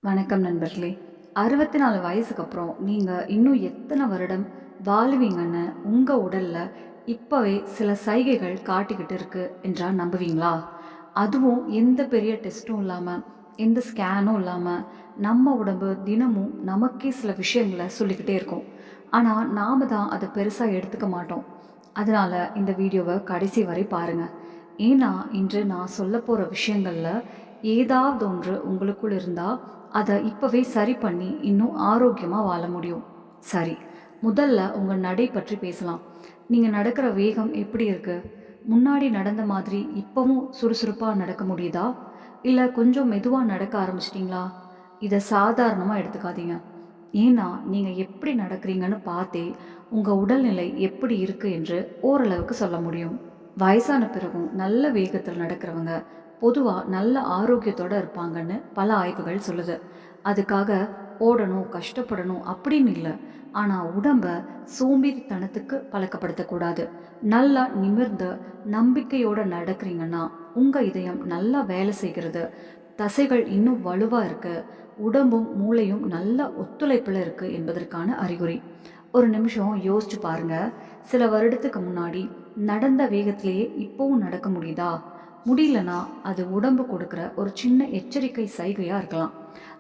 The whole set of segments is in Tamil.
வணக்கம் நண்பர்களே. 64 வயசுக்கு அப்புறம் நீங்க இன்னும் எத்தனை வருடம் வாழுவீங்கன்னு உங்க உடல்ல இப்பவே சில சைகைகள் காட்டிக்கிட்டு இருக்கு என்றா நம்புவீங்களா? அதுவும் எந்த பெரிய டெஸ்ட்டும் இல்லாம, எந்த ஸ்கேனும் இல்லாம, நம்ம உடம்பு தினமும் நமக்கே சில விஷயங்கள சொல்லிக்கிட்டே இருக்கும். ஆனா நாம தான் அத பெருசா எடுத்துக்க மாட்டோம். அதனால இந்த வீடியோவ கடைசி வரை பாருங்க. ஏன்னா இன்று நான் சொல்லப்போற விஷயங்கள்ல ஏதாவது ஒன்று உங்களுக்குள் இருந்தா அத இப்பவே சரி பண்ணி இன்னும் ஆரோக்கியமா வாழ முடியும். சரி, முதல்ல உங்க நடை பற்றி பேசலாம். நீங்க நடக்கிற வேகம் எப்படி இருக்கு? முன்னாடி நடந்த மாதிரி இப்பவும் சுறுசுறுப்பா நடக்க முடியுதா? இல்ல கொஞ்சம் மெதுவா நடக்க ஆரம்பிச்சிட்டீங்களா? இத சாதாரணமா எடுத்துக்காதீங்க. ஏன்னா, நீங்க எப்படி நடக்கிறீங்கன்னு பார்த்தே உங்க உடல்நிலை எப்படி இருக்கு என்று ஓரளவுக்கு சொல்ல முடியும். வயசான பிறகும் நல்ல வேகத்தில் நடக்கிறவங்க பொதுவா நல்ல ஆரோக்கியத்தோட இருப்பாங்கன்னு பல ஆய்வுகள் சொல்லுது. அதுக்காக ஓடணும், கஷ்டப்படணும் அப்படின்னு இல்ல. ஆனா உடம்ப சோம்பேறித்தனத்துக்கு பழக்கப்படுத்தக்கூடாது. நல்லா நிமிர்ந்து நம்பிக்கையோட நடக்கிறீங்கன்னா, உங்க இதயம் நல்லா வேலை செய்கிறது. தசைகள் இன்னும் வலுவா இருக்கு. உடம்பும் மூளையும் நல்ல ஒத்துழைப்புல இருக்கு என்பதற்கான அறிகுறி. ஒரு நிமிஷம் யோசிச்சு பாருங்க. சில வருடத்துக்கு முன்னாடி நடந்த வேகத்திலேயே இப்பவும் நடக்க முடியுதா? முடியலனா அது உடம்பு கொடுக்கிற ஒரு சின்ன எச்சரிக்கை சைகையா இருக்கலாம்.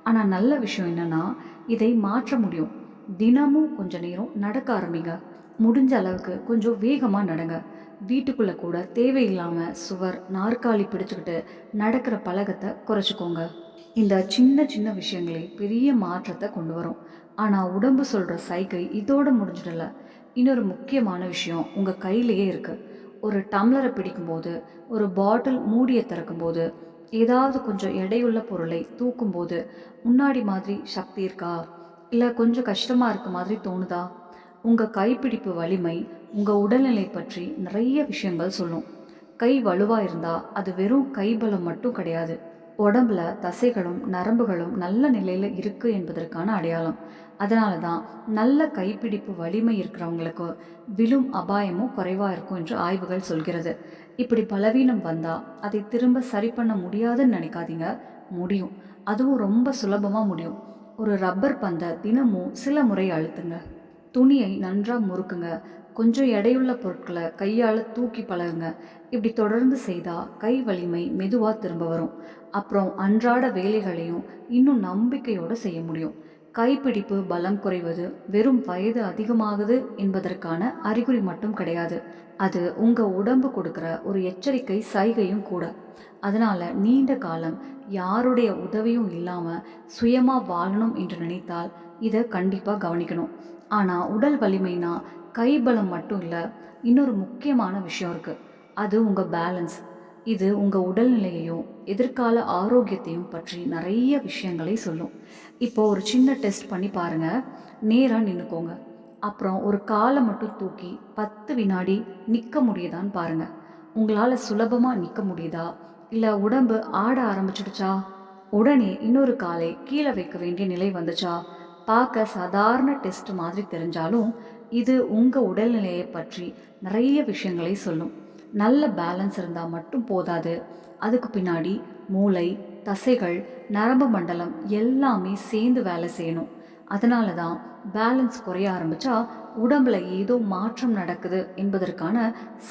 ஆனா நல்ல விஷயம் என்னன்னா, இதை மாற்ற முடியும். தினமும் கொஞ்ச நேரம் நடக்க ஆரம்பிங்க. முடிஞ்ச அளவுக்கு கொஞ்சம் வேகமா நடங்க. வீட்டுக்குள்ள கூட தேவையில்லாம சுவர், நாற்காலி பிடிச்சுக்கிட்டு நடக்கிற பழக்கத்த குறைச்சுக்கோங்க. இந்த சின்ன சின்ன விஷயங்களே பெரிய மாற்றத்தை கொண்டு வரும். ஆனா உடம்பு சொல்ற சைகை இதோட முடிஞ்சிடல. இன்னொரு முக்கியமான விஷயம் உங்க கையிலேயே இருக்கு. ஒரு டம்ளரை பிடிக்கும்போது, ஒரு பாட்டில் மூடிய திறக்கும்போது, ஏதாவது கொஞ்சம் எடையுள்ள பொருளை தூக்கும்போது, முன்னாடி மாதிரி சக்தி இருக்கா? இல்ல கொஞ்சம் கஷ்டமா இருக்க மாதிரி தோணுதா? உங்க கைப்பிடிப்பு வலிமை உங்க உடல்நிலை பற்றி நிறைய விஷயங்கள் சொல்லும். கை வலுவா இருந்தா அது வெறும் கைபலம் மட்டும் கிடையாது. உடம்புல தசைகளும் நரம்புகளும் நல்ல நிலையில இருக்கு என்பதற்கான அடையாளம். அதனால தான் நல்ல கைப்பிடிப்பு வலிமை இருக்கிறவங்களுக்கு விழும் அபாயமும் குறைவா இருக்கும் என்று ஆய்வுகள் சொல்கிறது. இப்படி பலவீனம் வந்தா அதை திரும்ப சரி பண்ண முடியாதுன்னு நினைக்காதீங்க. முடியும். அதுவும் ரொம்ப சுலபமா முடியும். ஒரு ரப்பர் பந்தை தினமும் சில முறை அழுத்துங்க. துணியை நன்றா முறுக்குங்க. கொஞ்சம் எடையுள்ள பொருட்கள கையால தூக்கி பழகுங்க. இப்படி தொடர்ந்து செய்தா கை வலிமை மெதுவா திரும்ப வரும். அப்புறம் அன்றாட வேலைகளையும் இன்னும் நம்பிக்கையோட செய்ய முடியும். கைப்பிடிப்பு பலம் குறைவது வெறும் வயது அதிகமாகுது என்பதற்கான அறிகுறி மட்டும் கிடையாது. அது உங்க உடம்பு கொடுக்கிற ஒரு எச்சரிக்கை சைகையும் கூட. அதனால நீண்ட காலம் யாருடைய உதவியும் இல்லாம சுயமா வாழணும் என்று நினைத்தால் இதை கண்டிப்பா கவனிக்கணும். ஆனா உடல் வலிமைனா கைபலம் மட்டும் இல்ல, இன்னொரு முக்கியமான விஷயம் இருக்கு. அது உங்க பேலன்ஸ். இது உங்க உடல்நிலையையும் எதிர்கால ஆரோக்கியத்தையும் பற்றி நிறைய விஷயங்களை சொல்லும். இப்போ ஒரு சின்ன டெஸ்ட் பண்ணி பாருங்க. நேரா நின்னுக்கோங்க. அப்புறம் ஒரு காலை மட்டும் தூக்கி 10 வினாடி நிக்க முடியுதான்னு பாருங்க. உங்களால சுலபமா நிக்க முடியுதா? இல்ல உடம்பு ஆட ஆரம்பிச்சிடுச்சா? உடனே இன்னொரு காலை கீழே வைக்க வேண்டிய நிலை வந்துச்சா? பார்க்க சாதாரண டெஸ்ட் மாதிரி தெரிஞ்சாலும் இது உங்க உடல்நிலையை பற்றி நிறைய விஷயங்களை சொல்லும். நல்ல பேலன்ஸ் இருந்தால் மட்டும் போதாது. அதுக்கு பின்னாடி மூளை, தசைகள், நரம்பு மண்டலம் எல்லாமே சேர்ந்து வேலை செய்யணும். அதனால தான் பேலன்ஸ் குறைய ஆரம்பிச்சா உடம்புல ஏதோ மாற்றம் நடக்குது என்பதற்கான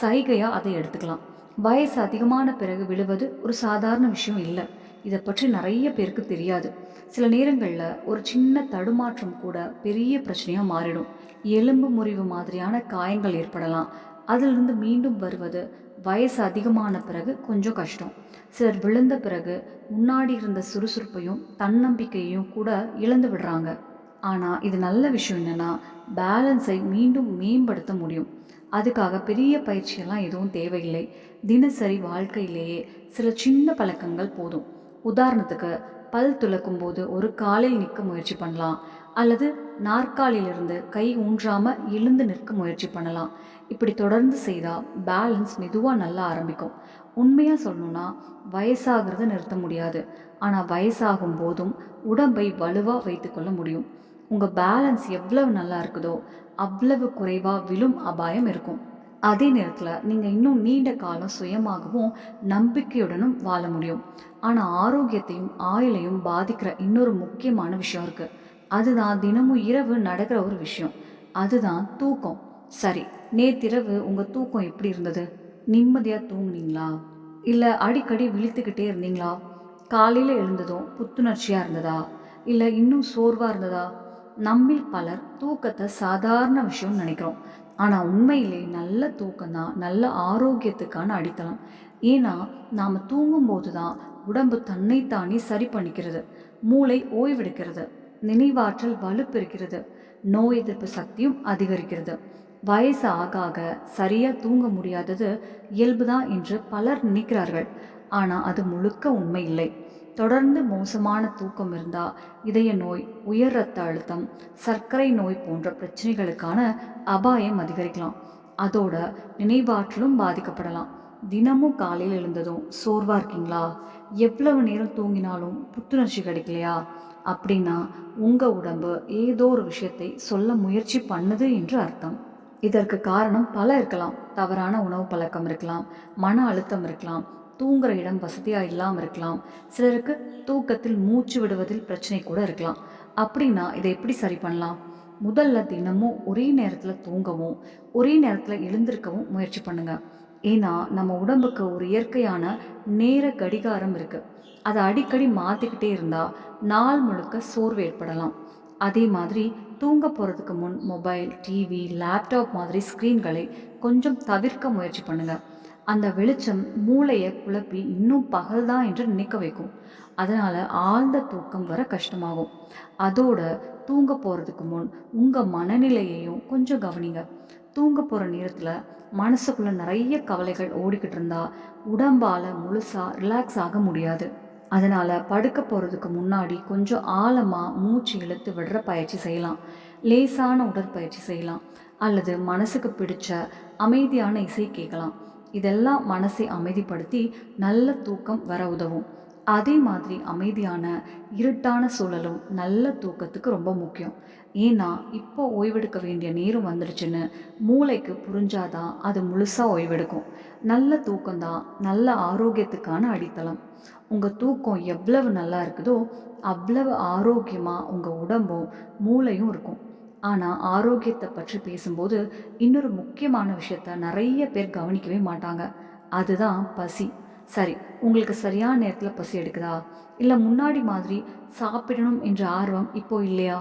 சைகையா அதை எடுத்துக்கலாம். வயசு அதிகமான பிறகு விழுவது ஒரு சாதாரண விஷயம் இல்லை. இதை பற்றி நிறைய பேருக்கு தெரியாது. சில நேரங்களில் ஒரு சின்ன தடுமாற்றம் கூட பெரிய பிரச்சனையாக மாறிடும். எலும்பு முறிவு மாதிரியான காயங்கள் ஏற்படலாம். அதிலிருந்து மீண்டும் வருவது வயசு அதிகமான பிறகு கொஞ்சம் கஷ்டம். சிலர் விழுந்த பிறகு முன்னாடி இருந்த சுறுசுறுப்பையும் தன்னம்பிக்கையையும் கூட இழந்து விடுறாங்க. ஆனால் இது நல்ல விஷயம் என்னன்னா, பேலன்ஸை மீண்டும் மேம்படுத்த முடியும். அதுக்காக பெரிய பயிற்சியெல்லாம் எதுவும் தேவையில்லை. தினசரி வாழ்க்கையிலேயே சில சின்ன பழக்கங்கள் போதும். உதாரணத்துக்கு பல் துலக்கும் போது ஒரு காலில் நிற்க முயற்சி பண்ணலாம். அல்லது நாற்காலியிலிருந்து கை ஊன்றாம எழுந்து நிற்க முயற்சி பண்ணலாம். இப்படி தொடர்ந்து செய்தா பேலன்ஸ் மெதுவாக நல்லா ஆரம்பிக்கும். உண்மையாக சொல்லணும்னா வயசாகிறத நிறுத்த முடியாது. ஆனால் வயசாகும் போதும் உடம்பை வலுவாக வைத்துக்கொள்ள முடியும். உங்கள் பேலன்ஸ் எவ்வளவு நல்லா இருக்குதோ அவ்வளவு குறைவாக விழும் அபாயம் இருக்கும். அதே நேரத்தில் நீங்கள் இன்னும் நீண்ட காலம் சுயமாகவும் நம்பிக்கையுடனும் வாழ முடியும். ஆனால் ஆரோக்கியத்தையும் ஆயுளையும் பாதிக்கிற இன்னொரு முக்கியமான விஷயம் இருக்குது. அதுதான் தினமும் இரவு நடக்கிற ஒரு விஷயம். அதுதான் தூக்கம். சரி, நேத்திரவு உங்கள் தூக்கம் எப்படி இருந்தது? நிம்மதியாக தூங்குனீங்களா? இல்லை அடிக்கடி விழித்துக்கிட்டே இருந்தீங்களா? காலையில் எழுந்ததும் புத்துணர்ச்சியாக இருந்ததா? இல்லை இன்னும் சோர்வாக இருந்ததா? நம்மில் பலர் தூக்கத்தை சாதாரண விஷயம்னு நினைக்கிறோம். ஆனால் உண்மையிலே நல்ல தூக்கம் தான் நல்ல ஆரோக்கியத்துக்கான அடித்தளம். ஏன்னா நாம் தூங்கும்போது தான் உடம்பு தன்னைத்தானே சரி பண்ணிக்கிறது, மூளை ஓய்வெடுக்கிறது, நினைவாற்றல் வலுப்பெறுகிறது, நோய் எதிர்ப்பு சக்தியும் அதிகரிக்கிறது. வயசு ஆக ஆக சரியாக தூங்க முடியாதது இயல்புதான் என்று பலர் நினைக்கிறார்கள். ஆனால் அது முழுக்க உண்மை இல்லை. தொடர்ந்து மோசமான தூக்கம் இருந்தால் இதய நோய், உயர் இரத்த அழுத்தம், சர்க்கரை நோய் போன்ற பிரச்சனைகளுக்கான அபாயம் அதிகரிக்கலாம். அதோட நினைவாற்றலும் பாதிக்கப்படலாம். தினமும் காலையில் எழுந்ததும் சோர்வாக இருக்கீங்களா? எவ்வளவு நேரம் தூங்கினாலும் புத்துணர்ச்சி கிடைக்கலையா? அப்படின்னா உங்கள் உடம்பு ஏதோ ஒரு விஷயத்தை சொல்ல முயற்சி பண்ணுது என்று அர்த்தம். இதற்கு காரணம் பல இருக்கலாம். தவறான உணவு பழக்கம் இருக்கலாம், மன அழுத்தம் இருக்கலாம், தூங்குற இடம் வசதியாக இல்லாமல் இருக்கலாம், சிலருக்கு தூக்கத்தில் மூச்சு விடுவதில் பிரச்சனை கூட இருக்கலாம். அப்படின்னா இதை எப்படி சரி பண்ணலாம்? முதல்ல தினமும் ஒரே நேரத்தில் தூங்கவும் ஒரே நேரத்தில் எழுந்திருக்கவும் முயற்சி பண்ணுங்க. ஏன்னா நம்ம உடம்புக்கு ஒரு இயற்கையான நேர கடிகாரம் இருக்கு. அதை அடிக்கடி மாற்றிக்கிட்டே இருந்தால் நாள் முழுக்க சோர்வு ஏற்படலாம். அதே மாதிரி தூங்க போகிறதுக்கு முன் மொபைல், டிவி, லேப்டாப் மாதிரி ஸ்க்ரீன்களை கொஞ்சம் தவிர்க்க முயற்சி பண்ணுங்க. அந்த வெளிச்சம் மூளையை குழப்பி இன்னும் பகல்தான் என்று நினைக்க வைக்கும். அதனால் ஆழ்ந்த தூக்கம் வர கஷ்டமாகும். அதோட தூங்க போகிறதுக்கு முன் உங்கள் மனநிலையையும் கொஞ்சம் கவனிங்க. தூங்க போகிற நேரத்தில் மனசுக்குள்ளே நிறைய கவலைகள் ஓடிக்கிட்டு இருந்தால் உடம்பால் முழுசாக ரிலாக்ஸ் ஆக முடியாது. அதனால் படுக்க போகிறதுக்கு முன்னாடி கொஞ்சம் ஆழமாக மூச்சு இழுத்து விடுற பயிற்சி செய்யலாம், லேசான உடற்பயிற்சி செய்யலாம், அல்லது மனசுக்கு பிடிச்ச அமைதியான இசை கேட்கலாம். இதெல்லாம் மனசை அமைதிப்படுத்தி நல்ல தூக்கம் வர உதவும். அதே மாதிரி அமைதியான இருட்டான சூழலும் நல்ல தூக்கத்துக்கு ரொம்ப முக்கியம். ஏன்னா இப்போ ஓய்வெடுக்க வேண்டிய நேரம் வந்துடுச்சுன்னு மூளைக்கு புரிஞ்சாதான் அது முழுசாக ஓய்வெடுக்கும். நல்ல தூக்கம்தான் நல்ல ஆரோக்கியத்துக்கான அடித்தளம். உங்கள் தூக்கம் எவ்வளவு நல்லா இருக்குதோ அவ்வளவு ஆரோக்கியமாக உங்கள் உடம்பும் மூளையும் இருக்கும். ஆனால் ஆரோக்கியத்தை பற்றி பேசும்போது இன்னொரு முக்கியமான விஷயத்த நிறைய பேர் கவனிக்கவே மாட்டாங்க. அதுதான் பசி. சரி, உங்களுக்கு சரியான நேரத்தில் பசி எடுக்குதா? இல்லை முன்னாடி மாதிரி சாப்பிடணும் என்ற ஆர்வம் இப்போ இல்லையா?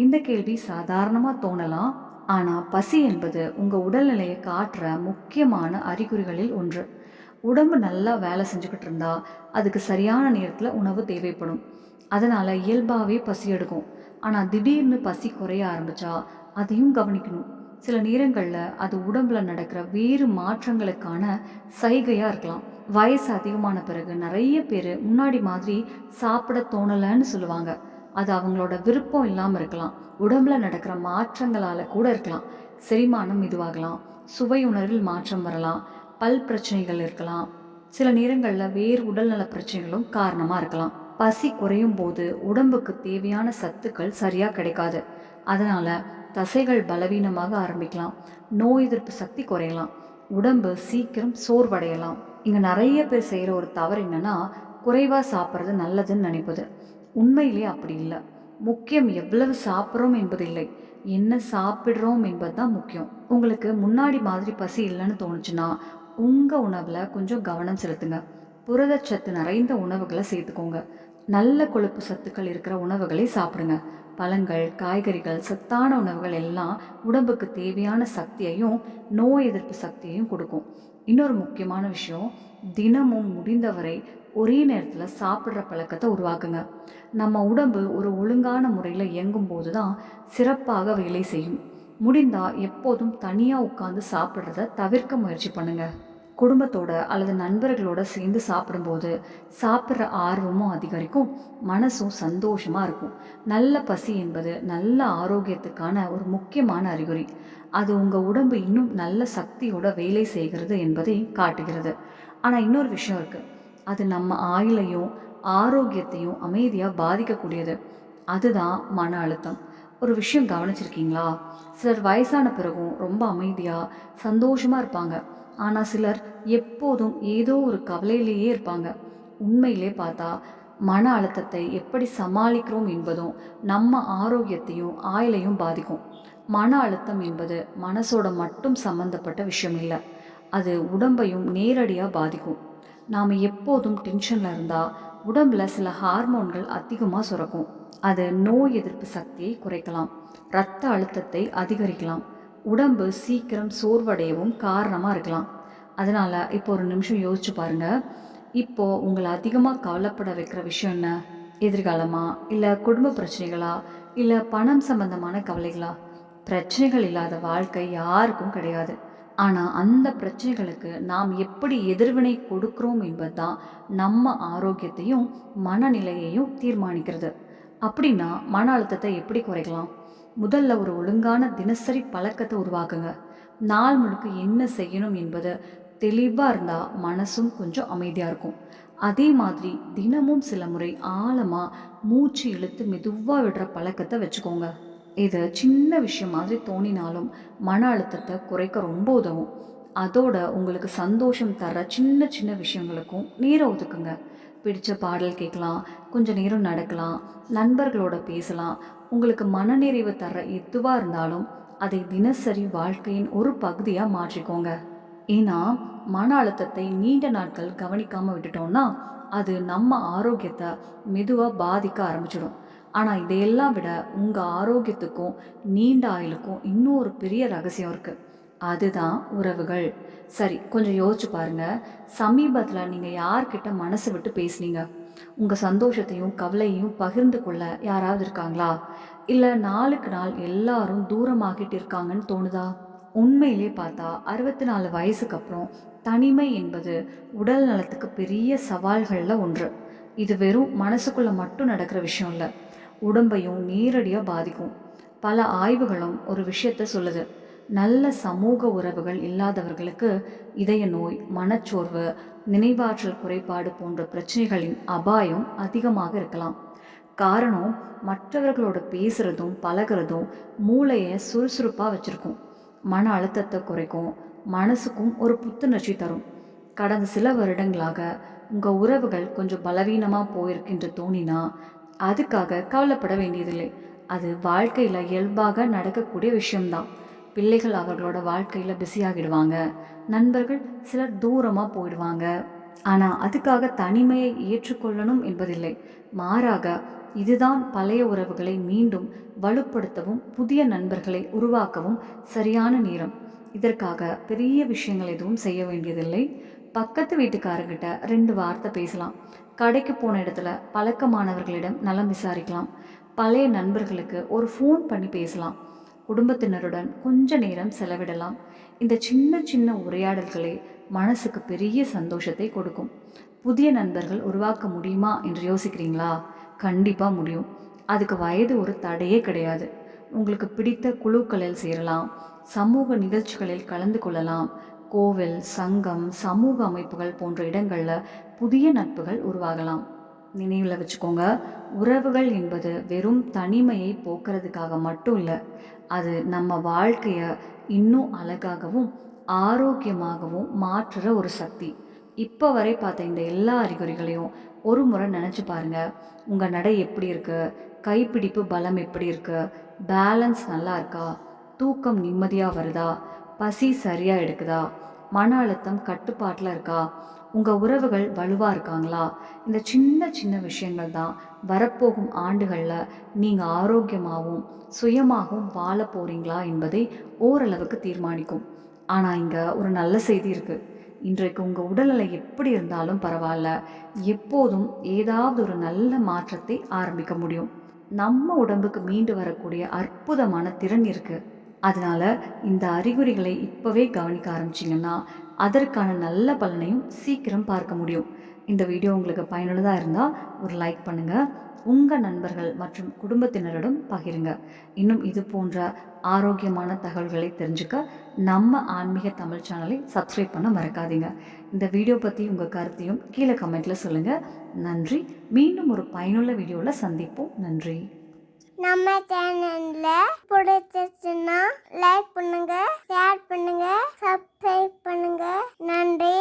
இந்த கேள்வி சாதாரணமாக தோணலாம். ஆனால் பசி என்பது உங்கள் உடல்நிலையை காட்டுற முக்கியமான அறிகுறிகளில் ஒன்று. உடம்பு நல்லா வேலை செஞ்சுக்கிட்டு இருந்தா அதுக்கு சரியான நேரத்தில் உணவு தேவைப்படும். அதனால் இயல்பாகவே பசி எடுக்கும். ஆனால் திடீர்னு பசி குறைய ஆரம்பித்தா அதையும் கவனிக்கணும். சில நேரங்களில் அது உடம்புல நடக்கிற வேறு மாற்றங்களுக்கான சைகையாக இருக்கலாம். வயசு அதிகமான பிறகு நிறைய பேர் முன்னாடி மாதிரி சாப்பிட தோணலைன்னு சொல்லுவாங்க. அது அவங்களோட விருப்பம் இல்லாமல் இருக்கலாம், உடம்புல நடக்கிற மாற்றங்களால் கூட இருக்கலாம். செரிமானம் இதுவாகலாம், சுவை உணர்வில் மாற்றம் வரலாம், பல் பிரச்சனைகள் இருக்கலாம். சில நேரங்களில் வேறு உடல்நல பிரச்சனைகளும் காரணமாக இருக்கலாம். பசி குறையும் போது உடம்புக்கு தேவையான சத்துக்கள் சரியாக கிடைக்காது. அதனால் தசைகள் பலவீனமாக ஆரம்பிக்கலாம், நோய் எதிர்ப்பு சக்தி குறையலாம், உடம்பு சீக்கிரம் சோர்வடையலாம். இங்கே நிறைய பேர் செய்கிற ஒரு தவறு என்னென்னா, குறைவாக சாப்பிட்றது நல்லதுன்னு நினைப்பது. உண்மையிலே அப்படி இல்லை. முக்கியம் எவ்வளவு சாப்பிட்றோம் என்பது இல்லை, என்ன சாப்பிட்றோம் என்பது தான் முக்கியம். உங்களுக்கு முன்னாடி மாதிரி பசி இல்லைன்னு தோணுச்சுன்னா உங்கள் உணவில் கொஞ்சம் கவனம் செலுத்துங்க. புரதச்சத்து நிறைந்த உணவுகளை சேர்த்துக்கோங்க. நல்ல கொழுப்பு சத்துக்கள் இருக்கிற உணவுகளை சாப்பிடுங்க. பழங்கள், காய்கறிகள், சத்தான உணவுகள் எல்லாம் உடம்புக்கு தேவையான சக்தியையும் நோய் எதிர்ப்பு சக்தியையும் கொடுக்கும். இன்னொரு முக்கியமான விஷயம், தினமும் முடிந்தவரை ஒரே நேரத்தில் சாப்பிட்ற பழக்கத்தை உருவாக்குங்க. நம்ம உடம்பு ஒரு ஒழுங்கான முறையில் இயங்கும் போது தான் சிறப்பாக வேலை செய்யும். முடிந்தால் எப்போதும் தனியாக உட்காந்து சாப்பிட்றத தவிர்க்க முயற்சி பண்ணுங்கள். குடும்பத்தோட அல்லது நண்பர்களோட சேர்ந்து சாப்பிடும்போது சாப்பிட்ற ஆர்வமும் அதிகரிக்கும், மனசும் சந்தோஷமாக இருக்கும். நல்ல பசி என்பது நல்ல ஆரோக்கியத்துக்கான ஒரு முக்கியமான அறிகுறி. அது உங்கள் உடம்பு இன்னும் நல்ல சக்தியோட வேலை செய்கிறது என்பதை காட்டுகிறது. ஆனால் இன்னொரு விஷயம் இருக்குது, அது நம்ம ஆயுளையும் ஆரோக்கியத்தையும் அமைதியாக பாதிக்கக்கூடியது. அதுதான் மன அழுத்தம். ஒரு விஷயம் கவனிச்சிருக்கீங்களா? சிலர் வயசான பிறகும் ரொம்ப அமைதியா, சந்தோஷமா இருப்பாங்க. ஆனா சிலர் எப்போதும் ஏதோ ஒரு கவலையிலேயே இருப்பாங்க. உண்மையிலே பார்த்தா, மன அழுத்தத்தை எப்படி சமாளிக்கிறோம் என்பதும் நம்ம ஆரோக்கியத்தையும், ஆயுளையும் பாதிக்கும். மன அழுத்தம் என்பது மனசோட மட்டும் சம்பந்தப்பட்ட விஷயம் இல்ல. அது உடம்பையும் நேரடியா பாதிக்கும். நாம எப்போதும் டென்ஷன்ல இருந்தா, உடம்புல சில ஹார்மோன்கள் அதிகமா சுரக்கும். அது நோய் எதிர்ப்பு சக்தியை குறைக்கலாம், இரத்த அழுத்தத்தை அதிகரிக்கலாம், உடம்பு சீக்கிரம் சோர்வடையவும் காரணமா இருக்கலாம். அதனால இப்போ ஒரு நிமிஷம் யோசிச்சு பாருங்க. இப்போ உங்களை அதிகமா கவலைப்பட வைக்கிற விஷயம் என்ன? எதிர்காலமா? இல்ல குடும்ப பிரச்சனைகளா? இல்ல பணம் சம்பந்தமான கவலைகளா? பிரச்சனைகள் இல்லாத வாழ்க்கை யாருக்கும் கிடையாது. ஆனா அந்த பிரச்சனைகளுக்கு நாம் எப்படி எதிர்வினை கொடுக்கிறோம் என்பதுதான் நம்ம ஆரோக்கியத்தையும் மனநிலையையும் தீர்மானிக்கிறது. அப்படின்னா மன அழுத்தத்தை எப்படி குறைக்கலாம்? முதல்ல ஒரு ஒழுங்கான தினசரி பழக்கத்தை உருவாக்குங்க. நாள் முழுக்க என்ன செய்யணும் என்பது தெளிவா இருந்தா மனசும் கொஞ்சம் அமைதியா இருக்கும். அதே மாதிரி தினமும் சில முறை ஆழமா மூச்சு இழுத்து மெதுவா விடுற பழக்கத்தை வச்சுக்கோங்க. இது சின்ன விஷயம் மாதிரி தோணினாலும் மன அழுத்தத்தை குறைக்க ரொம்ப உதவும். அதோட உங்களுக்கு சந்தோஷம் தர சின்ன சின்ன விஷயங்களுக்கும் நேரம் ஒதுக்குங்க. பிடிச்ச பாடல் கேட்கலாம், கொஞ்ச நேரம் நடக்கலாம், நண்பர்களோட பேசலாம். உங்களுக்கு மனநிறைவு தர எதுவாக இருந்தாலும் அதை தினசரி வாழ்க்கையின் ஒரு பகுதியாக மாற்றிக்கோங்க. ஏன்னா மன அழுத்தத்தை நீண்ட நாட்கள் கவனிக்காம விட்டுட்டோம்னா அது நம்ம ஆரோக்கியத்தை மெதுவாக பாதிக்க ஆரம்பிச்சிடும். ஆனால் இதையெல்லாம் விட உங்கள் ஆரோக்கியத்துக்கும் நீண்ட ஆயுளுக்கும் இன்னும் ஒரு பெரிய ரகசியம் இருக்குது. அதுதான் உறவுகள். சரி, கொஞ்சம் யோசிச்சு பாருங்க. சமீபத்தில் நீங்கள் யார்கிட்ட மனசு விட்டு பேசுனீங்க? உங்கள் சந்தோஷத்தையும் கவலையையும் பகிர்ந்து கொள்ள யாராவது இருக்காங்களா? இல்லை நாளுக்கு நாள் எல்லாரும் தூரமாகிட்டு இருக்காங்கன்னு தோணுதா? உண்மையிலே பார்த்தா 64 வயசுக்கு அப்புறம் தனிமை என்பது உடல் நலத்துக்கு பெரிய சவால்களில் ஒன்று. இது வெறும் மனசுக்குள்ள மட்டும் நடக்கிற விஷயம் இல்லை, உடம்பையும் நேரடியாக பாதிக்கும். பல ஆய்வுகளும் ஒரு விஷயத்த சொல்லுது. நல்ல சமூக உறவுகள் இல்லாதவர்களுக்கு இதய நோய், மனச்சோர்வு, நினைவாற்றல் குறைபாடு போன்ற பிரச்சனைகளின் அபாயம் அதிகமாக இருக்கலாம். காரணம், மற்றவர்களோட பேசுறதும் பழகிறதும் மூளையை சுறுசுறுப்பாக வச்சிருக்கும், மன அழுத்தத்தை குறைக்கும், மனசுக்கும் ஒரு புத்துணர்ச்சி தரும். கடந்த சில வருடங்களாக உங்கள் உறவுகள் கொஞ்சம் பலவீனமாக போயிருக்குன்ற தோணினா அதுக்காக கவலைப்பட வேண்டியதில்லை. அது வாழ்க்கையில் இயல்பாக நடக்கக்கூடிய விஷயம்தான். பிள்ளைகள் அவர்களோட வாழ்க்கையில் பிஸியாகிடுவாங்க, நண்பர்கள் சிலர் தூரமாக போயிடுவாங்க. ஆனால் அதுக்காக தனிமையை ஏற்றுக்கொள்ளணும் என்பதில்லை. மாறாக இதுதான் பழைய உறவுகளை மீண்டும் வலுப்படுத்தவும் புதிய நண்பர்களை உருவாக்கவும் சரியான நேரம். இதற்காக பெரிய விஷயங்கள் எதுவும் செய்ய வேண்டியதில்லை. பக்கத்து வீட்டுக்காரங்கிட்ட 2 வார்த்தை பேசலாம். கடைக்கு போன இடத்துல பழக்கமானவர்களிடம் நலம் விசாரிக்கலாம். பழைய நண்பர்களுக்கு ஒரு ஃபோன் பண்ணி பேசலாம். குடும்பத்தினருடன் கொஞ்ச நேரம் செலவிடலாம். இந்த சின்ன சின்ன உரையாடல்களே மனசுக்கு பெரிய சந்தோஷத்தை கொடுக்கும். புதிய நண்பர்கள் உருவாக்க முடியுமா என்று யோசிக்கிறீங்களா? கண்டிப்பாக முடியும். அதுக்கு வயது ஒரு தடையே கிடையாது. உங்களுக்கு பிடித்த குழுக்களில் சேரலாம், சமூக நிகழ்ச்சிகளில் கலந்து கொள்ளலாம். கோவில், சங்கம், சமூக அமைப்புகள் போன்ற இடங்களில் புதிய நட்புகள் உருவாகலாம். நினைவில் வச்சுக்கோங்க, உறவுகள் என்பது வெறும் தனிமையை போக்குறதுக்காக மட்டும் இல்லை. அது நம்ம வாழ்க்கையை இன்னும் அழகாகவும் ஆரோக்கியமாகவும் மாற்றுற ஒரு சக்தி. இப்போ வரை பார்த்த இந்த எல்லா அறிகுறிகளையும் ஒரு முறை நினச்சி பாருங்க. உங்கள் நடை எப்படி இருக்கு? கைப்பிடிப்பு பலம் எப்படி இருக்கு? பேலன்ஸ் நல்லா இருக்கா? தூக்கம் நிம்மதியாக வருதா? பசி சரியாக எடுக்குதா? மன அழுத்தம் கட்டுப்பாட்டில் இருக்கா? உங்கள் உறவுகள் வலுவாக இருக்காங்களா? இந்த சின்ன சின்ன விஷயங்கள் தான் வரப்போகும் ஆண்டுகளில் நீங்கள் ஆரோக்கியமாகவும் சுயமாகவும் வாழ போகிறீங்களா என்பதை ஓரளவுக்கு தீர்மானிக்கும். ஆனால் இங்கே ஒரு நல்ல செய்தி இருக்குது. இன்றைக்கு உங்கள் உடல்நிலை எப்படி இருந்தாலும் பரவாயில்ல, எப்போதும் ஏதாவது ஒரு நல்ல மாற்றத்தை ஆரம்பிக்க முடியும். நம்ம உடம்புக்கு மீண்டு வரக்கூடிய அற்புதமான திறன் இருக்குது. அதனால இந்த அறிகுறிகளை இப்போவே கவனிக்க ஆரம்பிச்சிங்கன்னா அதற்கான நல்ல பலனையும் சீக்கிரம் பார்க்க முடியும். இந்த வீடியோ உங்களுக்கு பயனுள்ளதாக இருந்தால் ஒரு லைக் பண்ணுங்கள், உங்கள் நண்பர்கள் மற்றும் குடும்பத்தினரிடம் பகிருங்க. இன்னும் இது போன்ற ஆரோக்கியமான தகவல்களை தெரிஞ்சுக்க நம்ம ஆன்மீக தமிழ் சேனலை சப்ஸ்கிரைப் பண்ண மறக்காதீங்க. இந்த வீடியோ பற்றி உங்கள் கருத்தையும் கீழே கமெண்ட்டில் சொல்லுங்கள். நன்றி. மீண்டும் ஒரு பயனுள்ள வீடியோவில் சந்திப்போம். நன்றி. நம்ம சேனல்ல பிடிச்சிச்சுன்னா லைக் பண்ணுங்க, ஷேர் பண்ணுங்க, சப்ஸ்கிரைப் பண்ணுங்க. நன்றி.